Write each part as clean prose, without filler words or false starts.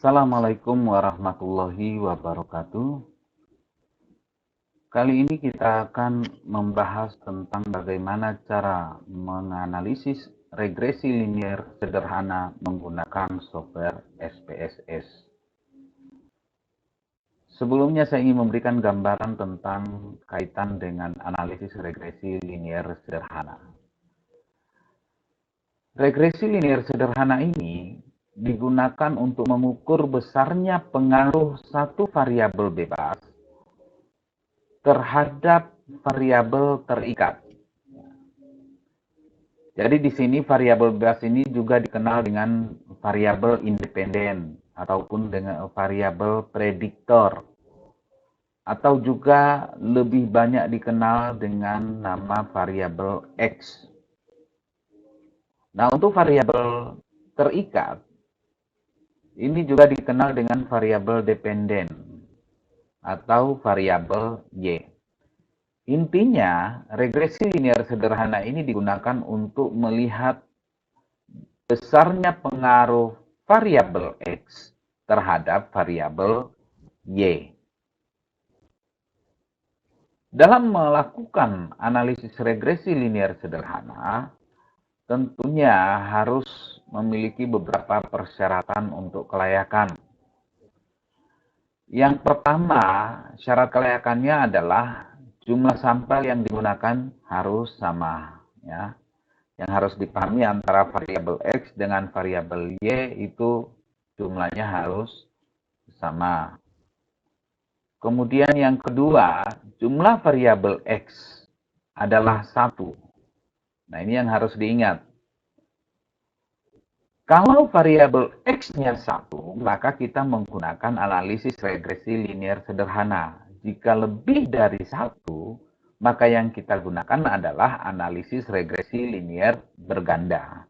Assalamualaikum warahmatullahi wabarakatuh. Kali ini kita akan membahas tentang bagaimana cara menganalisis regresi linier sederhana menggunakan software SPSS. Sebelumnya saya ingin memberikan gambaran tentang kaitan dengan analisis regresi linier sederhana. Regresi linier sederhana ini digunakan untuk mengukur besarnya pengaruh satu variabel bebas terhadap variabel terikat. Jadi di sini variabel bebas ini juga dikenal dengan variabel independen ataupun dengan variabel prediktor, atau juga lebih banyak dikenal dengan nama variabel X. Nah, untuk variabel terikat ini juga dikenal dengan variabel dependen atau variabel Y. Intinya, regresi linier sederhana ini digunakan untuk melihat besarnya pengaruh variabel X terhadap variabel Y. Dalam melakukan analisis regresi linier sederhana, tentunya harus memiliki beberapa persyaratan untuk kelayakan. Yang pertama, syarat kelayakannya adalah jumlah sampel yang digunakan harus sama, ya. Yang harus dipahami antara variabel X dengan variabel Y itu jumlahnya harus sama. Kemudian yang kedua, jumlah variabel X adalah 1. Nah, ini yang harus diingat. Kalau variabel X-nya 1, maka kita menggunakan analisis regresi linier sederhana. Jika lebih dari 1, maka yang kita gunakan adalah analisis regresi linier berganda.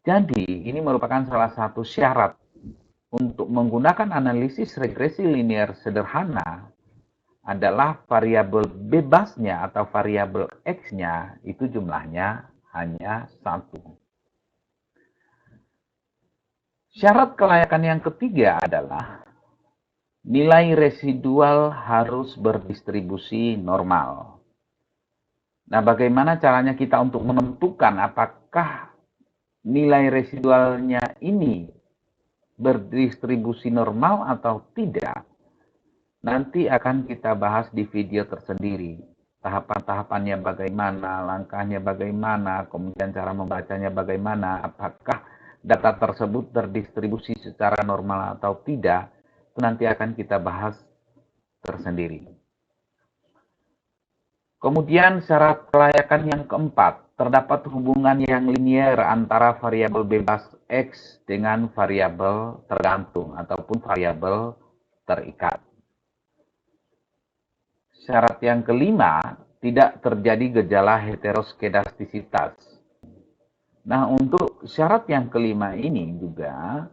Jadi, ini merupakan salah satu syarat untuk menggunakan analisis regresi linier sederhana adalah variabel bebasnya atau variabel X-nya itu jumlahnya hanya 1. Syarat kelayakan yang ketiga adalah nilai residual harus berdistribusi normal. Nah, bagaimana caranya kita untuk menentukan apakah nilai residualnya ini berdistribusi normal atau tidak? Nanti akan kita bahas di video tersendiri. Tahapan-tahapannya bagaimana, langkahnya bagaimana, kemudian cara membacanya bagaimana, apakah data tersebut terdistribusi secara normal atau tidak, itu nanti akan kita bahas tersendiri. Kemudian syarat kelayakan yang keempat, terdapat hubungan yang linier antara variabel bebas X dengan variabel tergantung ataupun variabel terikat. Syarat yang kelima, tidak terjadi gejala heteroskedastisitas. Nah, untuk syarat yang kelima ini juga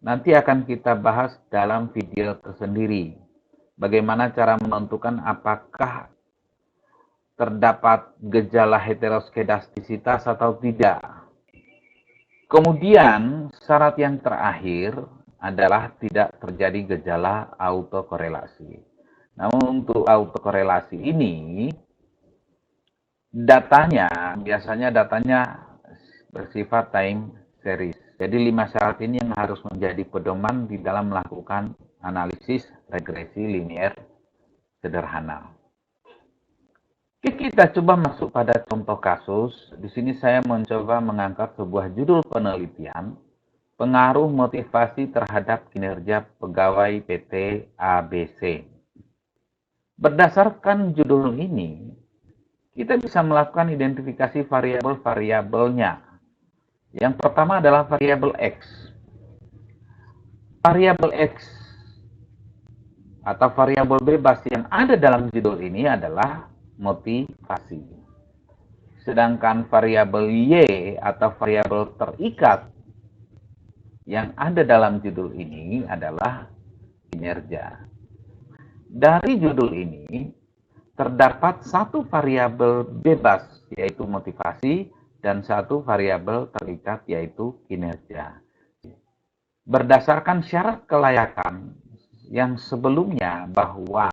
nanti akan kita bahas dalam video tersendiri. Bagaimana cara menentukan apakah terdapat gejala heteroskedastisitas atau tidak. Kemudian, syarat yang terakhir adalah tidak terjadi gejala autokorelasi. Namun untuk autokorelasi ini, biasanya datanya bersifat time series. Jadi 5 syarat ini yang harus menjadi pedoman di dalam melakukan analisis regresi linier sederhana. Oke, kita coba masuk pada contoh kasus. Di sini saya mencoba mengangkat sebuah judul penelitian, pengaruh motivasi terhadap kinerja pegawai PT ABC. Berdasarkan judul ini, kita bisa melakukan identifikasi variabel-variabelnya. Yang pertama adalah variabel X. Variabel X atau variabel bebas yang ada dalam judul ini adalah motivasi. Sedangkan variabel Y atau variabel terikat yang ada dalam judul ini adalah kinerja. Dari judul ini terdapat satu variabel bebas yaitu motivasi dan satu variabel terikat yaitu kinerja. berdasarkan syarat kelayakan yang sebelumnya bahwa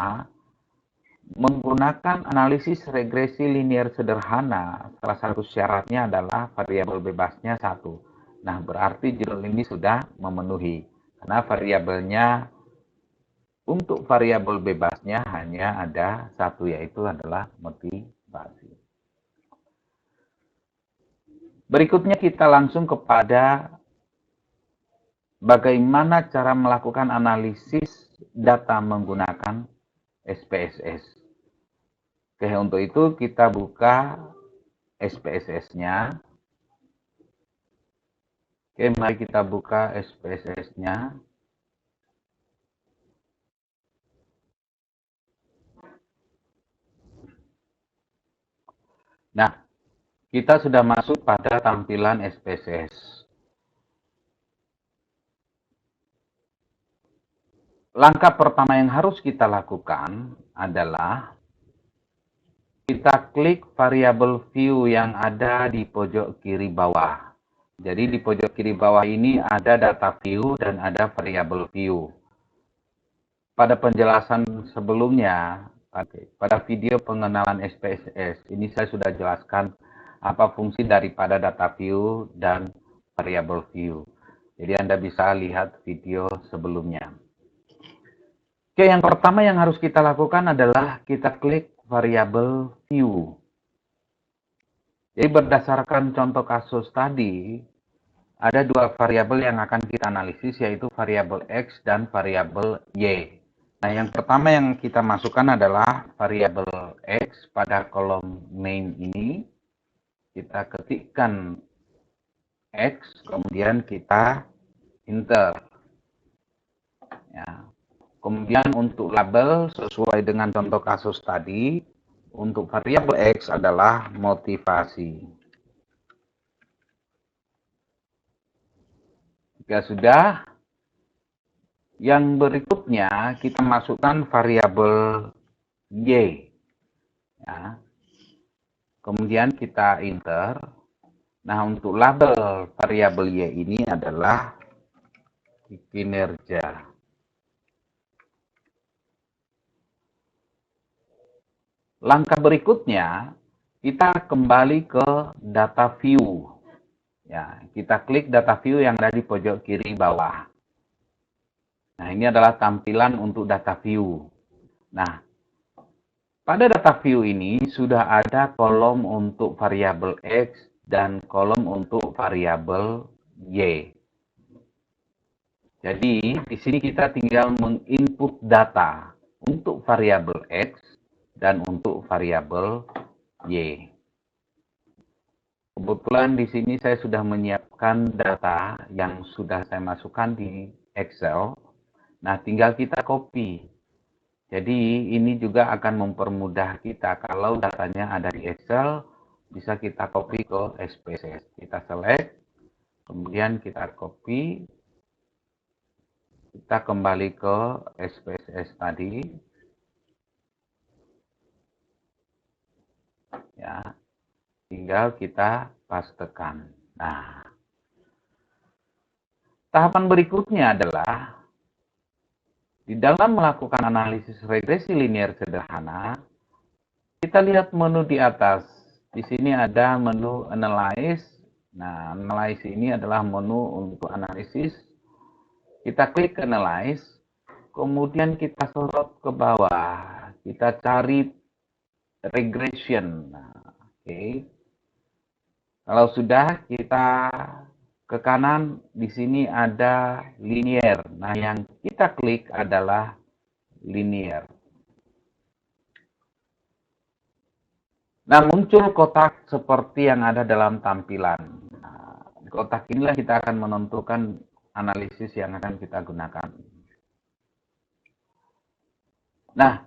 menggunakan analisis regresi linear sederhana, salah satu syaratnya adalah variabel bebasnya 1. Nah, berarti judul ini sudah memenuhi. Karena variabelnya, untuk variabel bebasnya hanya ada 1, yaitu adalah motivasi. Berikutnya kita langsung kepada bagaimana cara melakukan analisis data menggunakan SPSS. Oke, untuk itu kita buka SPSS-nya. Oke, mari kita buka SPSS-nya. Nah, kita sudah masuk pada tampilan SPSS. Langkah pertama yang harus kita lakukan adalah kita klik variabel view yang ada di pojok kiri bawah. Jadi di pojok kiri bawah ini ada data view dan ada variabel view. Pada penjelasan sebelumnya, pada video pengenalan SPSS, ini saya sudah jelaskan apa fungsi daripada data view dan variabel view. Jadi Anda bisa lihat video sebelumnya. Oke, yang pertama yang harus kita lakukan adalah kita klik variabel view. Jadi berdasarkan contoh kasus tadi, ada dua variabel yang akan kita analisis, yaitu variabel X dan variabel Y. Nah, yang pertama yang kita masukkan adalah variabel X pada kolom main ini. Kita ketikkan X, kemudian kita enter. Ya. Kemudian untuk label sesuai dengan contoh kasus tadi, untuk variabel X adalah motivasi. Jika sudah, yang berikutnya kita masukkan variabel Y. Ya. Kemudian kita enter. Nah, untuk label variabel Y ini adalah kinerja. Langkah berikutnya, kita kembali ke data view. Ya, kita klik data view yang ada di pojok kiri bawah. Nah, ini adalah tampilan untuk data view. Nah, pada data view ini sudah ada kolom untuk variabel X dan kolom untuk variabel Y. Jadi, di sini kita tinggal menginput data untuk variabel X dan untuk variabel Y. Kebetulan di sini saya sudah menyiapkan data yang sudah saya masukkan di Excel. Nah, tinggal kita copy. Jadi, ini juga akan mempermudah kita kalau datanya ada di Excel, bisa kita copy ke SPSS. Kita select, kemudian kita copy, kita kembali ke SPSS tadi. Ya, tinggal kita pastekan. Nah, tahapan berikutnya adalah di dalam melakukan analisis regresi linear sederhana, kita lihat menu di atas. Di sini ada menu Analyze. Nah, Analyze ini adalah menu untuk analisis. Kita klik Analyze, kemudian kita sorot ke bawah. Kita cari regression. Nah, oke. Kalau sudah, kita ke kanan, di sini ada linear. Nah, yang kita klik adalah linear. Nah, muncul kotak seperti yang ada dalam tampilan. Nah, di kotak inilah kita akan menentukan analisis yang akan kita gunakan. Nah,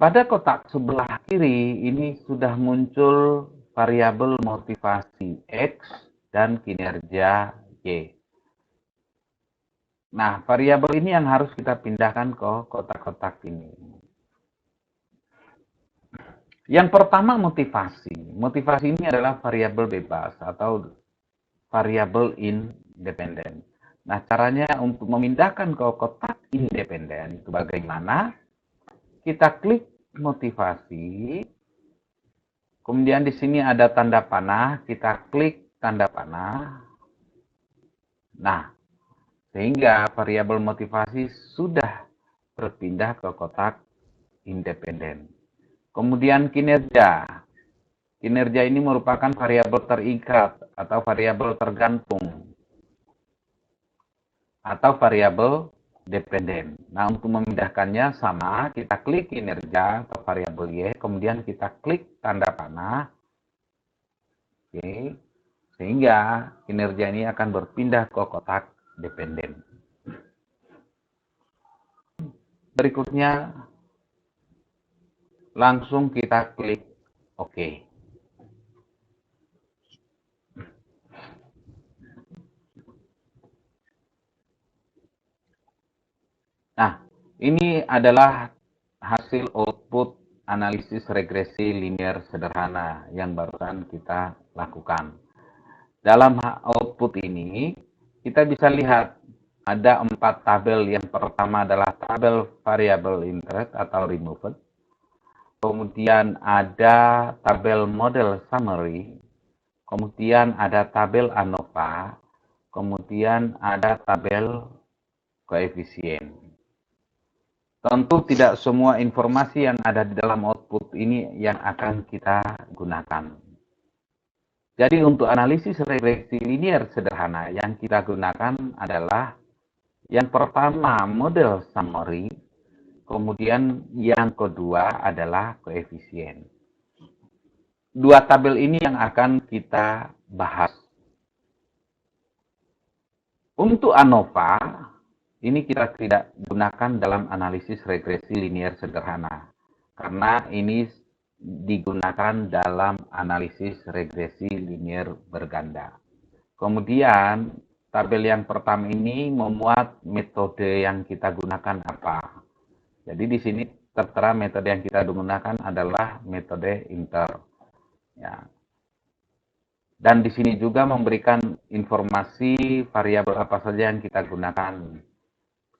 pada kotak sebelah kiri ini sudah muncul variabel motivasi X dan kinerja Y. Nah, variabel ini yang harus kita pindahkan ke kotak-kotak ini. Yang pertama motivasi. Motivasi ini adalah variabel bebas atau variabel independen. Nah, caranya untuk memindahkan ke kotak independen itu bagaimana? Kita klik motivasi, kemudian di sini ada tanda panah, kita klik tanda panah. Nah, sehingga variabel motivasi sudah berpindah ke kotak independen. Kemudian kinerja. Kinerja ini merupakan variabel terikat atau variabel tergantung atau variabel dependen. Nah, untuk memindahkannya sama, kita klik kinerja atau variabel Y, kemudian kita klik tanda panah. Oke. Sehingga kinerja ini akan berpindah ke kotak dependen. Berikutnya, langsung kita klik OK. Nah, ini adalah hasil output analisis regresi linear sederhana yang barusan kita lakukan. Dalam output ini, kita bisa lihat ada 4 tabel. Yang pertama adalah tabel variable interest atau removed. Kemudian ada tabel model summary. Kemudian ada tabel ANOVA. Kemudian ada tabel koefisien. Tentu tidak semua informasi yang ada di dalam output ini yang akan kita gunakan. Jadi untuk analisis regresi linear sederhana yang kita gunakan adalah yang pertama model summary, kemudian yang kedua adalah koefisien. Dua tabel ini yang akan kita bahas. Untuk ANOVA, ini kita tidak gunakan dalam analisis regresi linear sederhana, karena ini digunakan dalam analisis regresi linear berganda. Kemudian, tabel yang pertama ini memuat metode yang kita gunakan apa. Jadi di sini tertera metode yang kita gunakan adalah metode inter. Ya. Dan di sini juga memberikan informasi variabel apa saja yang kita gunakan.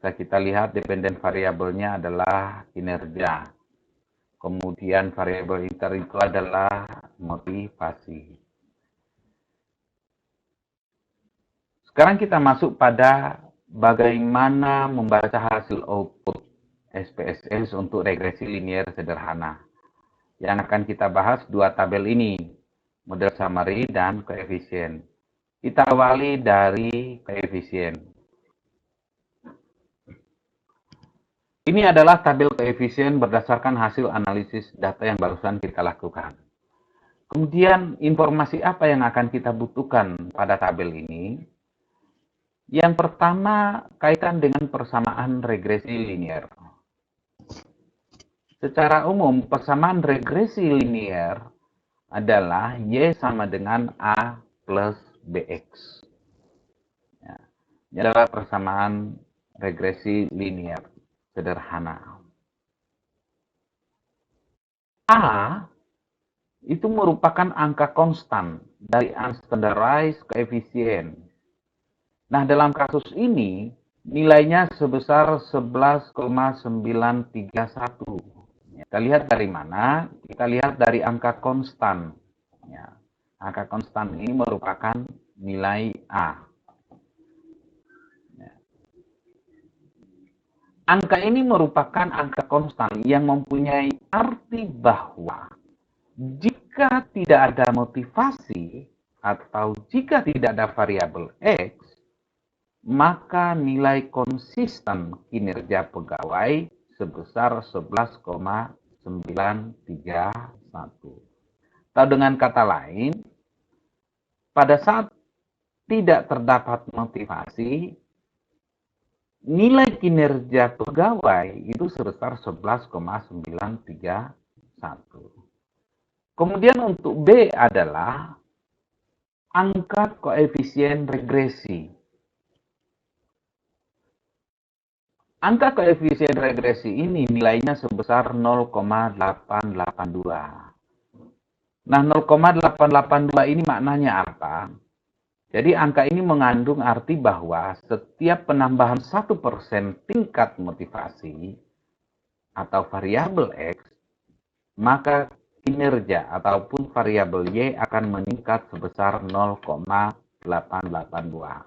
Bisa kita lihat dependen variabelnya adalah kinerja. Kemudian variabel inter itu adalah motivasi. Sekarang kita masuk pada bagaimana membaca hasil output SPSS untuk regresi linear sederhana. Yang akan kita bahas dua tabel ini, model summary dan koefisien. Kita awali dari koefisien. Ini adalah tabel koefisien berdasarkan hasil analisis data yang barusan kita lakukan. Kemudian informasi apa yang akan kita butuhkan pada tabel ini? Yang pertama kaitan dengan persamaan regresi linear. Secara umum persamaan regresi linear adalah Y sama dengan A plus BX. Ya, ini adalah persamaan regresi linear sederhana. A itu merupakan angka konstan dari unstandardized coefficient. Nah, dalam kasus ini nilainya sebesar 11,931. Kita lihat dari mana? Kita lihat dari angka konstan. Ya, angka konstan ini merupakan nilai A. Ya. Angka ini merupakan angka konstan yang mempunyai arti bahwa jika tidak ada motivasi atau jika tidak ada variabel X, maka nilai konsisten kinerja pegawai sebesar 11,931. Atau dengan kata lain, pada saat tidak terdapat motivasi, nilai kinerja pegawai itu sebesar 11,931. Kemudian untuk B adalah angka koefisien regresi. Angka koefisien regresi ini nilainya sebesar 0,882. Nah, 0,882 ini maknanya apa? Jadi angka ini mengandung arti bahwa setiap penambahan 1% tingkat motivasi atau variabel X, maka kinerja ataupun variabel Y akan meningkat sebesar 0,882.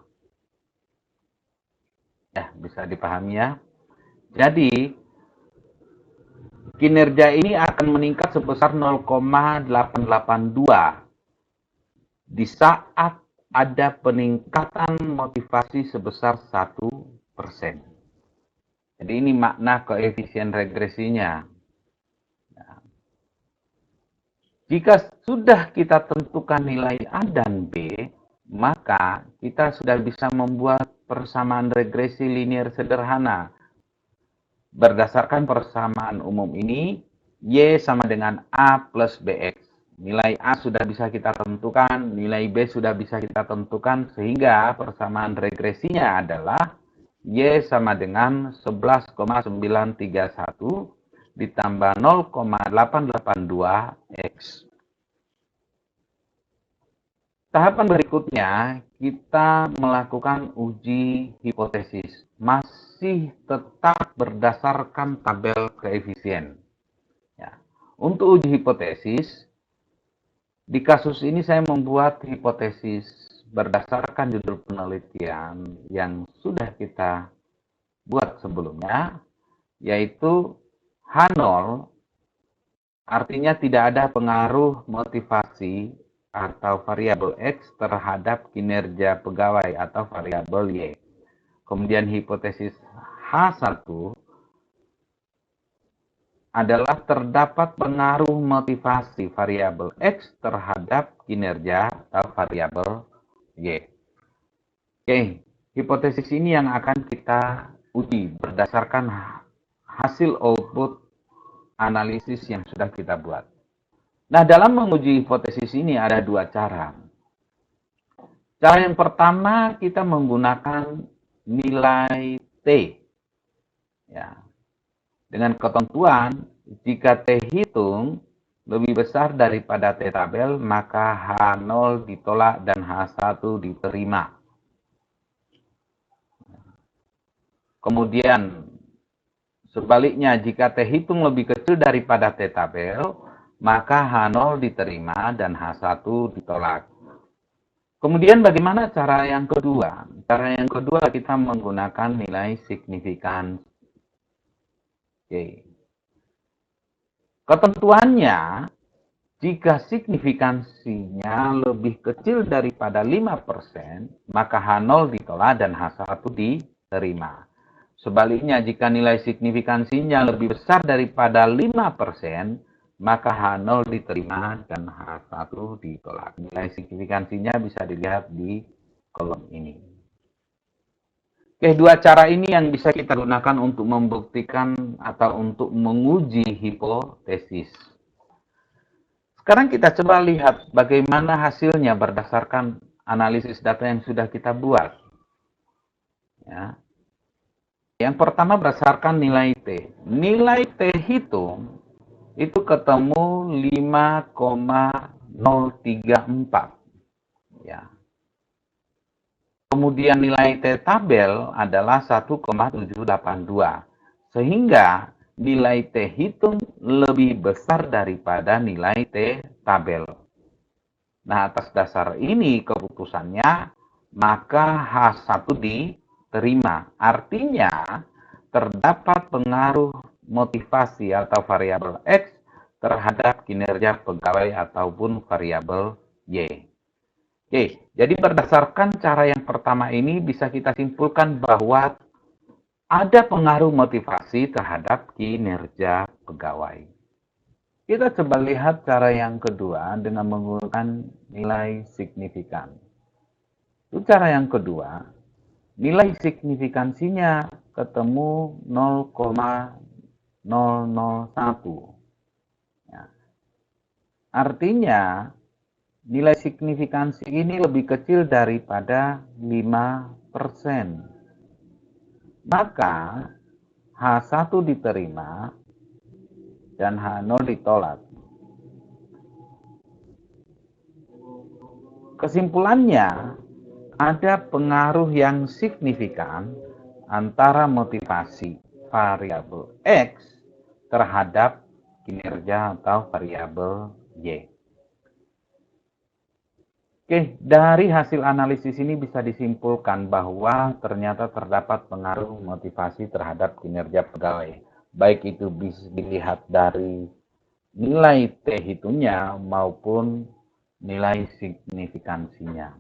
Ya, bisa dipahami ya. Jadi, kinerja ini akan meningkat sebesar 0,882 di saat ada peningkatan motivasi sebesar 1%. Jadi ini makna koefisien regresinya. Jika sudah kita tentukan nilai A dan B, maka kita sudah bisa membuat persamaan regresi linear sederhana. Berdasarkan persamaan umum ini, Y sama dengan A plus BX. Nilai A sudah bisa kita tentukan, nilai B sudah bisa kita tentukan, sehingga persamaan regresinya adalah Y sama dengan 11,931 ditambah 0,882 X. Tahapan berikutnya, kita melakukan uji hipotesis. Masih tetap berdasarkan tabel koefisien. Ya. Untuk uji hipotesis, di kasus ini saya membuat hipotesis berdasarkan judul penelitian yang sudah kita buat sebelumnya, yaitu H0 artinya tidak ada pengaruh motivasi atau variabel X terhadap kinerja pegawai atau variabel Y. Kemudian hipotesis H1 adalah terdapat pengaruh motivasi variabel X terhadap kinerja atau variabel Y. Oke, hipotesis ini yang akan kita uji berdasarkan hasil output analisis yang sudah kita buat. Nah, dalam menguji hipotesis ini ada dua cara. Cara yang pertama, kita menggunakan nilai T. Ya. Dengan ketentuan, jika T hitung lebih besar daripada T tabel, maka H0 ditolak dan H1 diterima. Kemudian, sebaliknya, jika T hitung lebih kecil daripada T tabel, maka H0 diterima dan H1 ditolak. Kemudian bagaimana cara yang kedua? Cara yang kedua kita menggunakan nilai signifikan. Oke. Ketentuannya, jika signifikansinya lebih kecil daripada 5%, maka H0 ditolak dan H1 diterima. Sebaliknya, jika nilai signifikansinya lebih besar daripada 5%, maka H0 diterima dan H1 ditolak. Nilai signifikansinya bisa dilihat di kolom ini. Oke, dua cara ini yang bisa kita gunakan untuk membuktikan atau untuk menguji hipotesis. Sekarang kita coba lihat bagaimana hasilnya berdasarkan analisis data yang sudah kita buat. Ya. Yang pertama berdasarkan nilai T. Nilai T hitung itu ketemu 5,034. Ya. Kemudian nilai T tabel adalah 1,782. Sehingga nilai T hitung lebih besar daripada nilai T tabel. Nah, atas dasar ini keputusannya, maka H1 diterima. Artinya, terdapat pengaruh motivasi atau variabel X terhadap kinerja pegawai ataupun variabel Y. Oke, jadi berdasarkan cara yang pertama ini bisa kita simpulkan bahwa ada pengaruh motivasi terhadap kinerja pegawai. Kita coba lihat cara yang kedua dengan menggunakan nilai signifikan. Itu cara yang kedua, nilai signifikansinya ketemu 0,001. Ya. Artinya, nilai signifikansi ini lebih kecil daripada 5%. Maka, H1 diterima dan H0 ditolak. Kesimpulannya, ada pengaruh yang signifikan antara motivasi variabel X terhadap kinerja atau variabel Y. Oke, dari hasil analisis ini bisa disimpulkan bahwa ternyata terdapat pengaruh motivasi terhadap kinerja pegawai. Baik itu bisa dilihat dari nilai T hitungnya maupun nilai signifikansinya.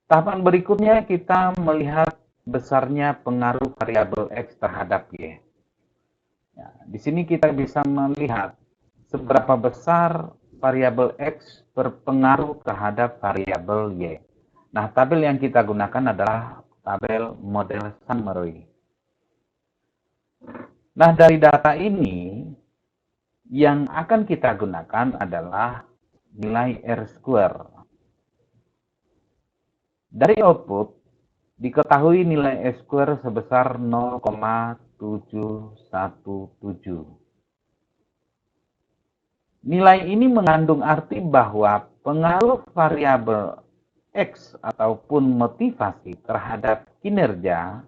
Tahapan berikutnya kita melihat besarnya pengaruh variabel X terhadap Y. Ya, di sini kita bisa melihat seberapa besar variabel X berpengaruh terhadap variabel Y. Nah, tabel yang kita gunakan adalah tabel model summary. Nah, dari data ini, yang akan kita gunakan adalah nilai R-square. Dari output, diketahui nilai R-square sebesar 0,717. Nilai ini mengandung arti bahwa pengaruh variabel X ataupun motivasi terhadap kinerja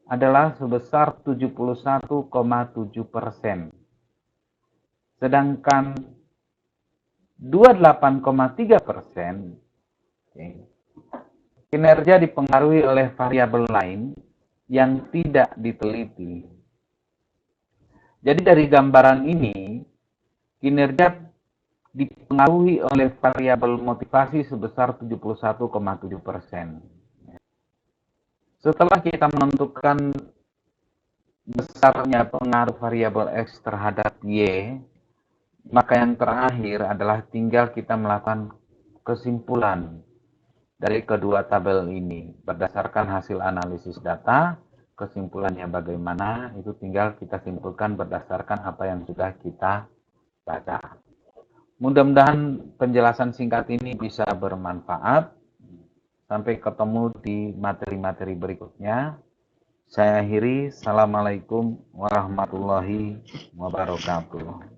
adalah sebesar 71,7%. Sedangkan 28,3% kinerja dipengaruhi oleh variabel lain yang tidak diteliti. Jadi dari gambaran ini, kinerja dipengaruhi oleh variabel motivasi sebesar 71,7%. Setelah kita menentukan besarnya pengaruh variabel X terhadap Y, maka yang terakhir adalah tinggal kita melakukan kesimpulan dari kedua tabel ini. Berdasarkan hasil analisis data, kesimpulannya bagaimana, itu tinggal kita simpulkan berdasarkan apa yang sudah kita baca. Mudah-mudahan penjelasan singkat ini bisa bermanfaat. Sampai ketemu di materi-materi berikutnya. Saya akhiri. Assalamualaikum warahmatullahi wabarakatuh.